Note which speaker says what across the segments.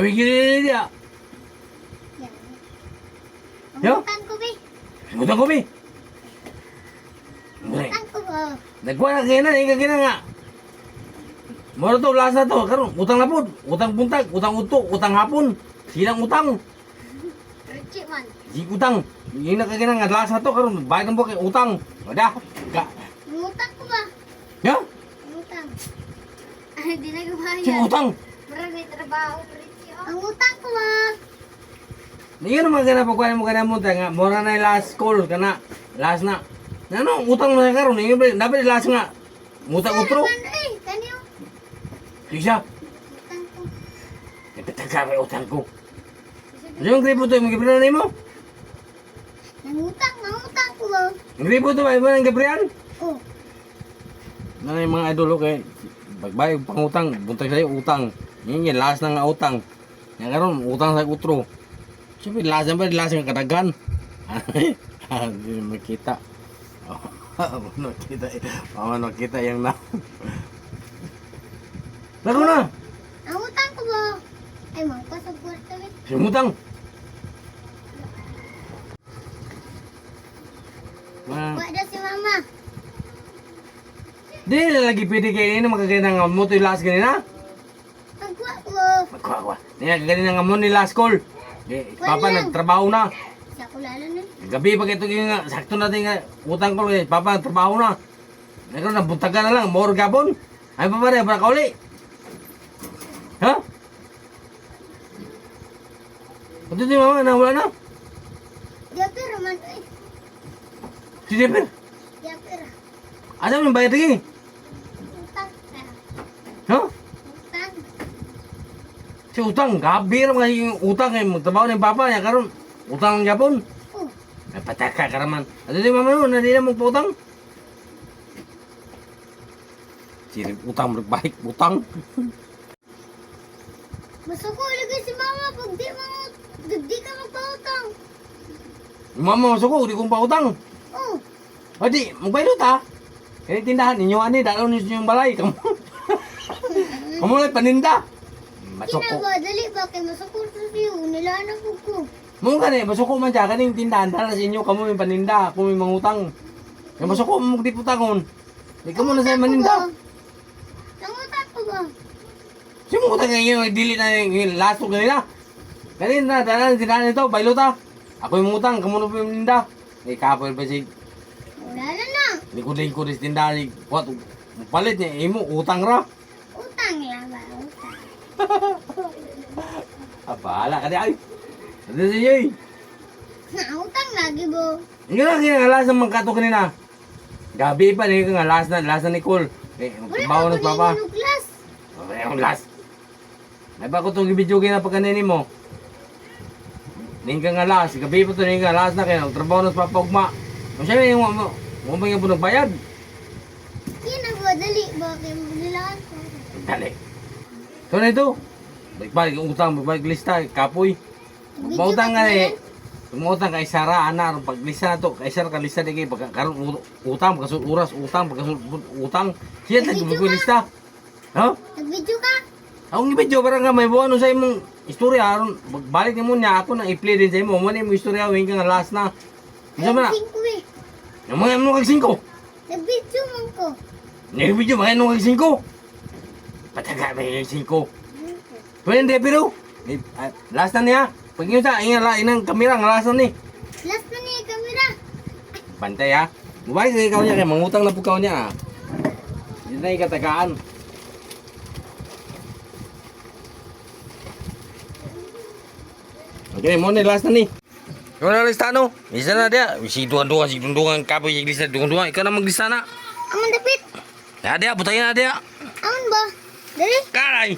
Speaker 1: Kami gini dia. Yo.
Speaker 2: Utang ko, be.
Speaker 1: Utang ko, be.
Speaker 2: Utang ko ba?
Speaker 1: Nagkuha na kaya na, ika kina nga. Moro to, lasa to. Karon, utang na po. Utang buntag, utang uto, utang hapon. Silang utang.
Speaker 2: Richie man.
Speaker 1: Di utang. Yung nakakina nga, lasa to. Karon, bayad ng buka, utang. Wala. Ka.
Speaker 2: Utang ko ba?
Speaker 1: Ya?
Speaker 2: Utang. Ay, di na gumayan.
Speaker 1: Si utang.
Speaker 2: Marami trabaho, Richie. Ang utang ko ba?
Speaker 1: Iyan naman ka na pagkuhan mo ka na mo. Mora na yung last call ka na. Last na. Ano, utang na karon. Dapat last nga. Utang utro.
Speaker 2: Eh, kanyo.
Speaker 1: Isa.
Speaker 2: Utang ko.
Speaker 1: Ipitagka may utang ko. Ano yung gripo to? Yung Gabriel na mo?
Speaker 2: Nangutang ko ba?
Speaker 1: Yung gripo to ba? Iba ng Gabriel?
Speaker 2: Oh.
Speaker 1: Ano yung mga idol kay pagbayad pangutang, buntag sa'yo utang. Yun yung last na nga utang. Yan karon utang sa utro. Siyempre, last na ba? Last nga kadagan. Hindi na makita. Nakita yung na. Laro na!
Speaker 2: Ang utang ko ba? Ay, magpasabot kami.
Speaker 1: Yung utang.
Speaker 2: Wala si mama.
Speaker 1: Di na lagi pwede kayo ini magkaganda nga mo to yung last ganina.
Speaker 2: Magkuha ko.
Speaker 1: Magkuha. Di na ganina nga mo ni last call. Di, papa
Speaker 2: Wala.
Speaker 1: nagtrabaho na.
Speaker 2: Sa kulala na.
Speaker 1: Gabi pag ito yung nga, sakto natin nga utang ko kay papa nagtrabaho na. Nagkaroon na buntagan na lang, more gabon. Ay pa rin, para kauli. Ha? Ito si mama, nawala na.
Speaker 2: Diapir man eh.
Speaker 1: Si Jepper,
Speaker 2: Diapir.
Speaker 1: ano yung bayad lagi?
Speaker 2: Utang.
Speaker 1: Ha?
Speaker 2: Utang.
Speaker 1: Si utang, gabi naman yung utang kay magtrabaho ng papa niya karon. Utang ng gabon.
Speaker 2: Oh.
Speaker 1: Ay pataka ka naman. Ano si mama nun, hindi na magpautang. Sirip utang, magbalik, utang.
Speaker 2: Masuko lagi si mama pag di ka magpautang.
Speaker 1: Yung mama masuko, di kong pautang.
Speaker 2: Oh.
Speaker 1: O di, magbaylo ta. Kaya tindahan ninyo, ani, dalaw ninyo yung balay. Kamu lang paninda. Masuko.
Speaker 2: Kinaba, dali ba kay masuko sa siyo. Nilanan ko.
Speaker 1: Mung gani, masuko man siya, kaning tindahan, dala sa inyo, kamu yung paninda, kung may mangutang. Kaya masuko, magdiputangon. Di ka muna sa'yo maninda.
Speaker 2: Nangutang ko ba?
Speaker 1: Sino mo utang ngayon, dili na yung last talk kanina. Kanina, dala ng tindahan nito, baylo ta. Ako yung utang, kamu na po yung maninda. Eh, kapoy pa si
Speaker 2: Wala na.
Speaker 1: likod-likod is tindahan, what, palit niya, imo, utang ra.
Speaker 2: Utang lang ba? Utang.
Speaker 1: Bahala ka di ay. Ano sa iyo eh?
Speaker 2: Utang lagi bo.
Speaker 1: Hindi na kinalas ng magkato kanina. Gabi pa, hindi ka nga last na Nicole. Eh, bawa na sa papa.
Speaker 2: Glass.
Speaker 1: Okay, ang last. Ay ba ko itong ibidyo na pagkanini mo? Hindi ka nga last. Gabi pa ito, hindi ka last na kaya. Trabaho na sa papa ugma. Kung siya yung mo ba yung nagbayad?
Speaker 2: Kinaba, dali ba kay nilanan ko?
Speaker 1: Dali. Ito na ito. Balik yung utang, balik lista, kapoy. Mautang nga eh. Umutang kay Sara, ana, paglista na to, kay Sara kalista di kay pagkaroon utang, pagkasul oras, utang, pagkasul utang. Siya nagbubuo lista. Ha?
Speaker 2: Nag-video ka?
Speaker 1: Akong ibidyo para nga may buwan sa imong istorya aron balik ni mo niya ako nang i-play din sa imo. Mo ni mo istorya wing ka nga last na. Unsa man na?
Speaker 2: Nag-video eh.
Speaker 1: Yung mga ano kag 5.
Speaker 2: Nag-video man ko.
Speaker 1: Ni video mga ano kag 5. Pataga ba yung 5? Pwede pero last na niya. Pag yun sa inang kamera nga last na ni.
Speaker 2: Last na niya yung camera.
Speaker 1: Bantay ha. Mubay kay ikaw niya kay mangutang na pukaw niya. Hindi na ikatagaan. Okay, mo na last na ni. Ikaw na lista no? Isa na dia. Si duang-duang kapoy yung lista duang-duang. Ikaw na maglista na.
Speaker 2: Amon dapit.
Speaker 1: Ya dia, putayin na dia.
Speaker 2: Amon ba? Dali.
Speaker 1: Karay.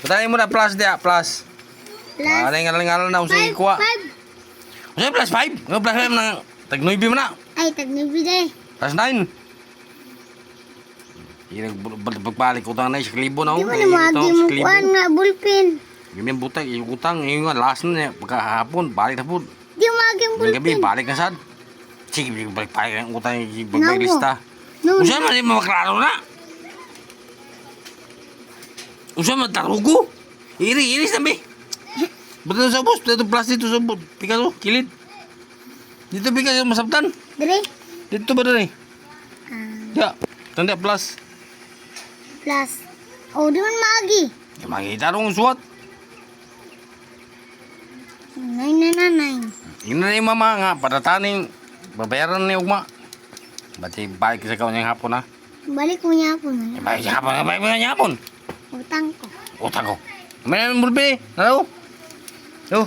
Speaker 1: Putayin mo na plus dia, plus.
Speaker 2: Plus.
Speaker 1: Ano yung ngalan na usay kuha.
Speaker 2: 5.
Speaker 1: Ano plus 5? Ano plus 5 na? Tag-9 mo na.
Speaker 2: Ay, tag-nibigay.
Speaker 1: Plus 9. Pagbalik utang na sa klibo na.
Speaker 2: Di mo na magi mo kuhan nga ballpen.
Speaker 1: Ganyan butang, yung utang, yung nga last na niya. Pagkahapon, balik na po.
Speaker 2: Di mo magi ang
Speaker 1: Ng gabi,
Speaker 2: ballpen.
Speaker 1: balik na sad. Sige, balik ang utang yung baglista.
Speaker 2: No.
Speaker 1: Usa man yung maklaro na. Usa man tarugo. Iri-iris na be. Betul sa bus, dito plastic to sa bus. Pika to, kilid. Dito pika yung masabtan.
Speaker 2: Dire.
Speaker 1: Dito ba rin?
Speaker 2: Ah,
Speaker 1: Ya, tanda plus.
Speaker 2: plus. Oh, di man maagi.
Speaker 1: Ya, makita rong suwat.
Speaker 2: 999.
Speaker 1: Ina na yung mama nga, patataning, babayaran ni Ugma. Bati balik sa kanya hapon na.
Speaker 2: Balik mo niya po na.
Speaker 1: Balik sa hapon, balik mo na hapon.
Speaker 2: Utang ko.
Speaker 1: Utang ko. May mulbi, nalaw. Yo,